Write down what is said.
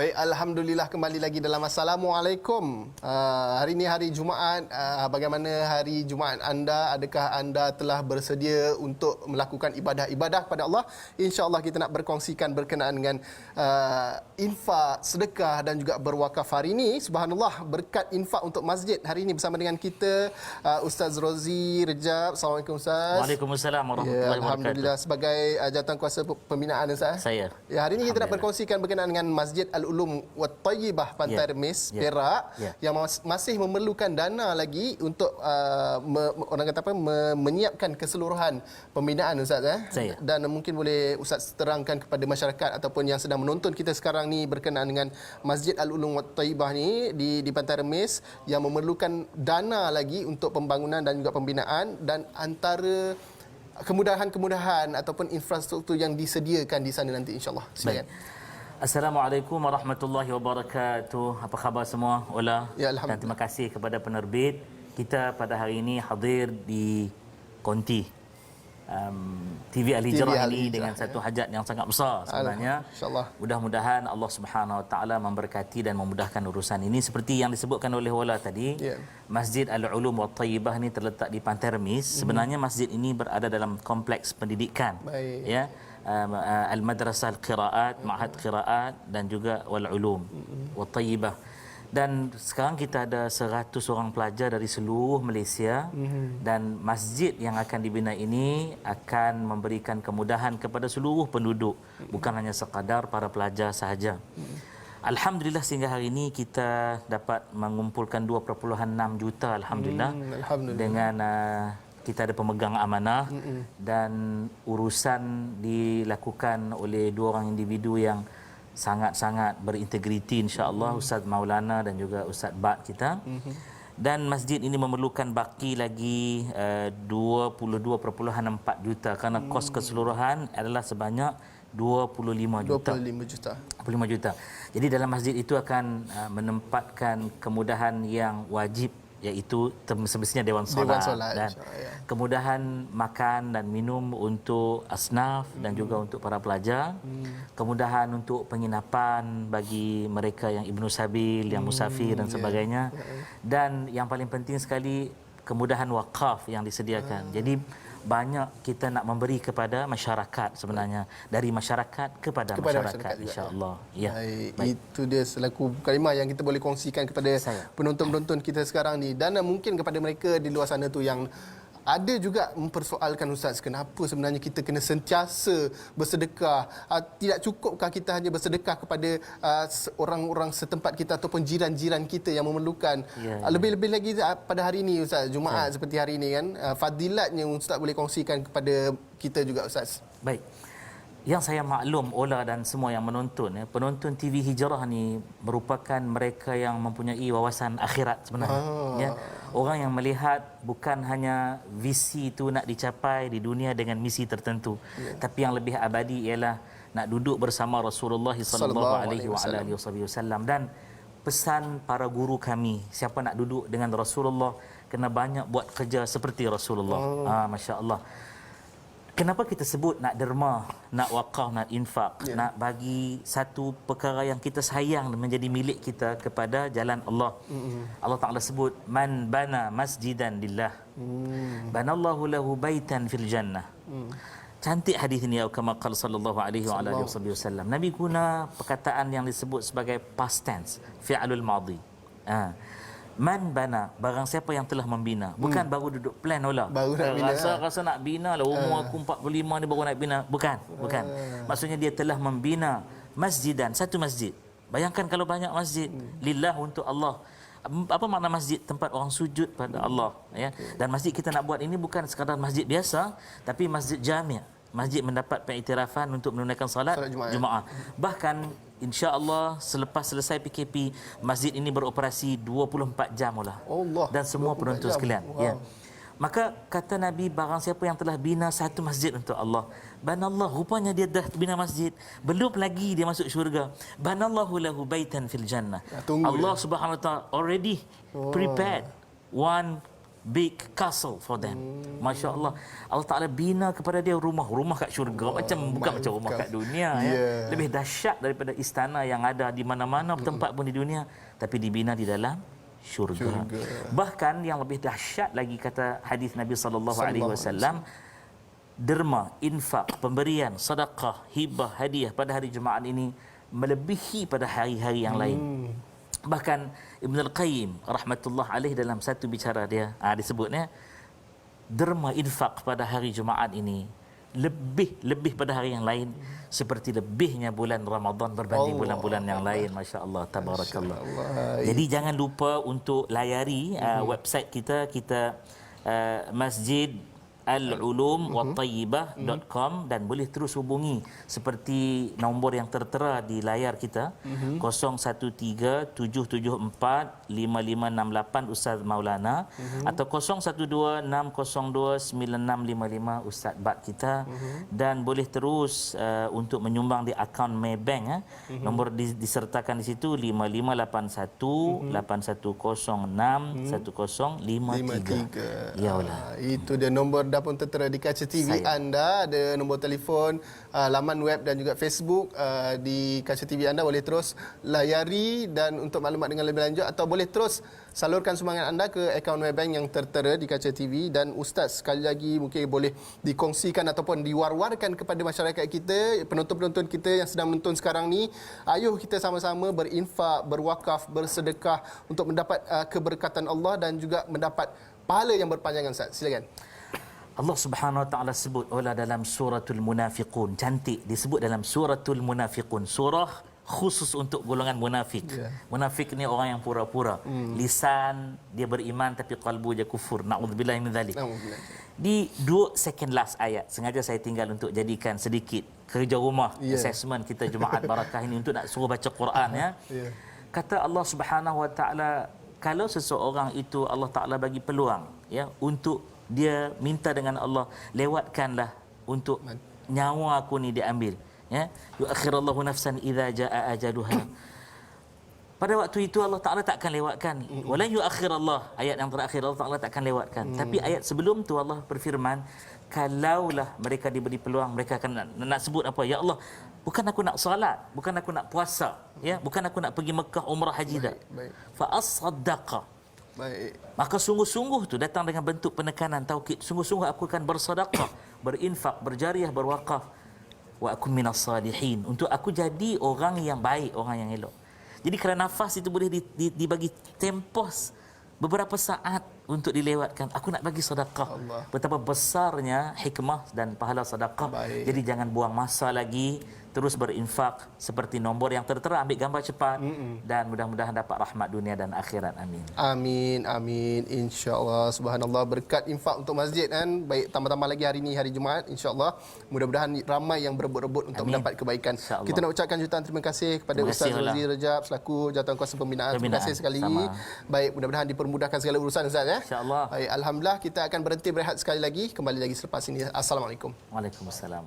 Baik, Alhamdulillah kembali lagi dalam Assalamualaikum. Hari ini hari Jumaat. Bagaimana hari Jumaat anda? Adakah anda telah bersedia untuk melakukan ibadah-ibadah kepada Allah? InsyaAllah kita nak berkongsikan berkenaan dengan infak, sedekah dan juga berwakaf hari ini. Subhanallah, berkat infak untuk masjid. Hari ini bersama dengan kita Ustaz Rozi Rejab. Assalamualaikum Ustaz. Waalaikumsalam warahmatullahi wabarakatuh. Alhamdulillah, sebagai jawatan-kuasa pembinaan Ustaz. Saya. Ya, hari ini kita nak berkongsikan berkenaan dengan Masjid Al-Ulum wat Tayyibah Pantai Remis, Perak, yang masih memerlukan dana lagi untuk orang kata apa, menyiapkan keseluruhan pembinaan Ustaz. Saya. Dan mungkin boleh Ustaz terangkan kepada masyarakat ataupun yang sedang menonton kita sekarang ni berkenaan dengan Masjid Al-Ulum wat Tayyibah ni di Pantai Remis yang memerlukan dana lagi untuk pembangunan dan juga pembinaan, dan antara kemudahan-kemudahan ataupun infrastruktur yang disediakan di sana nanti insya-Allah. Silakan. Assalamualaikum warahmatullahi wabarakatuh. Apa khabar semua? Ola. Ya, dan terima kasih kepada penerbit. Kita pada hari ini hadir di Konti TV Al-Hijrah ini dengan satu hajat yang sangat besar sebenarnya. InsyaAllah. Mudah-mudahan Allah Subhanahu Wa Taala memberkati dan memudahkan urusan ini. Seperti yang disebutkan oleh Ola tadi, Masjid Al-Ulum wat Tayyibah ini terletak di Pantai Remis. Sebenarnya masjid ini berada dalam kompleks pendidikan. Baik. Ya. Al-Madrasah Al-Qiraat, Ma'had Qiraat dan juga Wal-Ulum wat Tayyibah. Dan sekarang kita ada 100 orang pelajar dari seluruh Malaysia, dan masjid yang akan dibina ini akan memberikan kemudahan kepada seluruh penduduk, bukan hanya sekadar para pelajar sahaja. Alhamdulillah sehingga hari ini kita dapat mengumpulkan 2.6 juta alhamdulillah, dengan kita ada pemegang amanah dan urusan dilakukan oleh dua orang individu yang sangat-sangat berintegriti insya-Allah, Ustaz Maulana dan juga Ustaz Bad kita. Dan masjid ini memerlukan baki lagi 22.4 juta kerana kos keseluruhan adalah sebanyak 25 juta. 25 juta. Jadi dalam masjid itu akan menempatkan kemudahan yang wajib, iaitu semestinya Dewan Solat dan kemudahan makan dan minum untuk asnaf dan juga untuk para pelajar, kemudahan untuk penginapan bagi mereka yang Ibnu Sabil, yang musafir dan sebagainya, dan yang paling penting sekali kemudahan wakaf yang disediakan. Jadi banyak kita nak memberi kepada masyarakat sebenarnya, dari masyarakat kepada masyarakat insya-Allah. Ya. Baik. Itu dia selaku kalimah yang kita boleh kongsikan kepada penonton-penonton kita sekarang ni, dan mungkin kepada mereka di luar sana tu yang ada juga mempersoalkan Ustaz, kenapa sebenarnya kita kena sentiasa bersedekah? Tidak cukupkah kita hanya bersedekah kepada orang-orang setempat kita ataupun jiran-jiran kita yang memerlukan? Lebih-lebih lagi pada hari ini Ustaz, Jumaat seperti hari ini kan, fadilatnya Ustaz boleh kongsikan kepada kita juga Ustaz. Baik. Yang saya maklum, Ola dan semua yang menonton, penonton TV Hijrah ni merupakan mereka yang mempunyai wawasan akhirat sebenarnya. Orang yang melihat bukan hanya visi itu nak dicapai di dunia dengan misi tertentu, tapi yang lebih abadi ialah nak duduk bersama Rasulullah sallallahu alaihi wasallam. Dan pesan para guru kami, siapa nak duduk dengan Rasulullah kena banyak buat kerja seperti Rasulullah. Masya-Allah. Kenapa kita sebut nak derma, nak wakaf, nak infak, nak bagi satu perkara yang kita sayang menjadi milik kita kepada jalan Allah. Allah Ta'ala sebut, man bana masjidan lillah, banallahu lahu baitan fil jannah. Cantik hadis ini, kama qala sallallahu alaihi wasallam. Nabi guna perkataan yang disebut sebagai past tense, fi'lul madhi. Man bana, barang siapa yang telah membina. Bukan baru duduk plan olah. Baru nak bina. Rasa nak bina lah, umur aku 45 ni baru nak bina. Bukan. Maksudnya dia telah membina masjidan, satu masjid. Bayangkan kalau banyak masjid, lillah, untuk Allah. Apa makna masjid? Tempat orang sujud pada Allah, ya. Dan masjid kita nak buat ini bukan sekadar masjid biasa, tapi masjid jami'. Masjid mendapat pengiktirafan untuk menunaikan salat Jumaat. Bahkan insya-Allah selepas selesai PKP, masjid ini beroperasi 24 jam lah. Dan semua penonton sekalian, ya. Maka kata Nabi, barang siapa yang telah bina satu masjid untuk Allah, banallah, rupanya dia dah bina masjid, belum lagi dia masuk syurga, banallahu lahu baitan fil jannah. Allah Subhanahu Wa Taala already prepared one big castle for them. Masya Allah. Allah Ta'ala bina kepada dia rumah kat syurga. Bukan macam rumah kat dunia. Lebih dahsyat daripada istana yang ada di mana-mana tempat pun di dunia. Tapi dibina di dalam syurga. Bahkan yang lebih dahsyat lagi kata hadis Nabi SAW, derma, infak, pemberian, sedekah, hibah, hadiah pada hari Jumaat ini melebihi pada hari-hari yang lain. Bahkan Ibn Al-Qayyim rahmatullah alaih dalam satu bicara dia disebutnya derma infak pada hari Jumaat ini lebih pada hari yang lain seperti lebihnya bulan Ramadan berbanding bulan-bulan yang lain. Masya-Allah, tabarakallah. Jadi jangan lupa untuk layari website kita Masjid Al-Ulum Wattayyibah.com dan boleh terus hubungi seperti nombor yang tertera di layar kita 0137745568 Ustaz Maulana atau 0126029655 Ustaz Bat kita dan boleh terus untuk menyumbang di akaun Maybank nombor disertakan di situ 5581-8106-1053. Ya Allah. Itu dia nombor pun tertera di kaca TV anda, ada nombor telefon, laman web dan juga Facebook di kaca TV anda, boleh terus layari dan untuk maklumat dengan lebih lanjut atau boleh terus salurkan sumbangan anda ke akaun Maybank yang tertera di kaca TV. Dan Ustaz sekali lagi mungkin boleh dikongsikan ataupun diwar-warkan kepada masyarakat kita, penonton-penonton kita yang sedang menonton sekarang ni, ayuh kita sama-sama berinfak, berwakaf, bersedekah untuk mendapat keberkatan Allah dan juga mendapat pahala yang berpanjangan. Ustaz, silakan. Allah Subhanahu Wa Taala sebut dalam suratul Munafiqun, cantik disebut dalam suratul Munafiqun, surah khusus untuk golongan munafik. Munafik ni orang yang pura-pura. Lisan dia beriman tapi qalbu dia kufur. Nauzubillahi min zalik. Di 2 second last ayat sengaja saya tinggal untuk jadikan sedikit kerja rumah assessment kita Jumaat Barakah ini untuk nak suruh baca Quran Kata Allah Subhanahu Wa Taala, kalau seseorang itu Allah Taala bagi peluang untuk dia minta dengan Allah, lewatkanlah untuk nyawa aku ni diambil. Yuakhirallahu nafsan idza jaa ajaluha. Pada waktu itu Allah Taala takkan lewatkan. Wala yuakhirallah, ayat yang terakhir Allah Taala takkan lewatkan. Tapi ayat sebelum tu Allah berfirman, kalaulah mereka diberi peluang, mereka akan nak sebut apa? Ya Allah, bukan aku nak salat, bukan aku nak puasa, bukan aku nak pergi Mekah umrah haji dah. Fa as-saddaqa. Maka sungguh-sungguh tu datang dengan bentuk penekanan taukid. Sungguh-sungguh aku akan bersedekah, berinfak, berjariah, berwakaf. Wa akun minas salihin. Untuk aku jadi orang yang baik, orang yang elok. Jadi kerana nafas itu boleh dibagi tempos beberapa saat untuk dilewatkan. Aku nak bagi sedekah. Betapa besarnya hikmah dan pahala sedekah. Jadi jangan buang masa lagi, terus berinfak seperti nombor yang tertera, ambil gambar cepat dan mudah-mudahan dapat rahmat dunia dan akhirat. Amin. Amin, amin. Insya-Allah, subhanallah, berkat infak untuk masjid kan. Baik, tambah-tambah lagi hari ini hari Jumaat, insya-Allah mudah-mudahan ramai yang berebut-rebut untuk mendapat kebaikan. Kita nak ucapkan jutaan terima kasih kepada Ustaz Rozzi Rajab selaku Jawatankuasa Pembinaan. Terima kasih sekali. Baik, mudah-mudahan dipermudahkan segala urusan Ustaz Insya-Allah. Baik, alhamdulillah, kita akan berhenti berehat sekali lagi, kembali lagi selepas ini. Assalamualaikum. Waalaikumsalam.